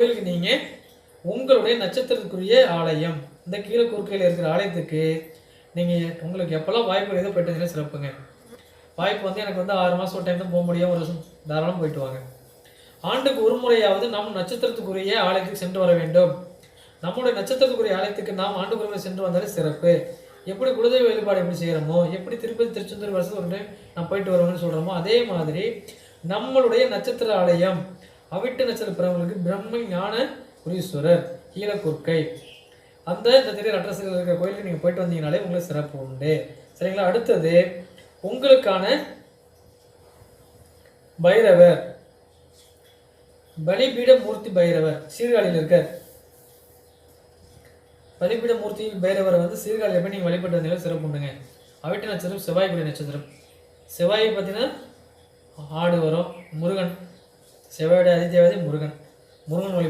கோயிலுக்கு நீங்கள் உங்களுடைய நட்சத்திரத்துக்குரிய ஆலயம் இந்த கீழே குறுக்கையில் இருக்கிற ஆலயத்துக்கு நீங்கள் உங்களுக்கு எப்போல்லாம் வாய்ப்பு ஏதோ போயிட்டு சிறப்புங்க. வாய்ப்பு வந்து எனக்கு வந்து 6 மாதம் ஒரு டைம் தான் போக முடியும், ஒரு வருஷம் தாராளம் போயிட்டு வாங்க. ஆண்டுக்கு ஒரு முறையாவது நம் நட்சத்திரத்துக்குரிய ஆலயத்துக்கு சென்று வர வேண்டும். நம்முடைய நட்சத்திரத்துக்குரிய ஆலயத்துக்கு நாம் ஆண்டுக்கு ஒரு முறை சென்று வந்தாலே சிறப்பு. எப்படி குலதெய்வ வழிபாடு எப்படி செய்கிறோமோ, எப்படி திருப்பதி திருச்செந்தூர் வருஷத்துக்கு ஒரு டைம் நான் போயிட்டு வருவேன்னு சொல்கிறோமோ, அதே மாதிரி நம்மளுடைய நட்சத்திர ஆலயம் அவிட்ட நட்சத்திர பிறவங்களுக்கு பிரம்ம ஞான புரீஸ்வரர் கீழக்குறுக்கை அந்த திடீர் அட்ரஸில் இருக்கிற கோயிலுக்கு நீங்கள் போயிட்டு வந்தீங்கனாலே உங்களுக்கு சிறப்பு உண்டு. சரிங்களா? அடுத்தது உங்களுக்கான பைரவர் பலிபீட மூர்த்தி பைரவர் சீர்காழியில் இருக்கார். பலிபீட மூர்த்தி பைரவரை வந்து சீர்காழியில் போய் நீங்கள் வழிபட்டு வந்தீங்கன்னா சிறப்பு உண்டுங்க. அவிட்ட நட்சத்திரம் செவ்வாய்க்குரிய நட்சத்திரம். செவ்வாய் பார்த்தீங்கன்னா ஆடு வரும். முருகன் செவ்வாயோட அதிதேவதை முருகன். முருகன்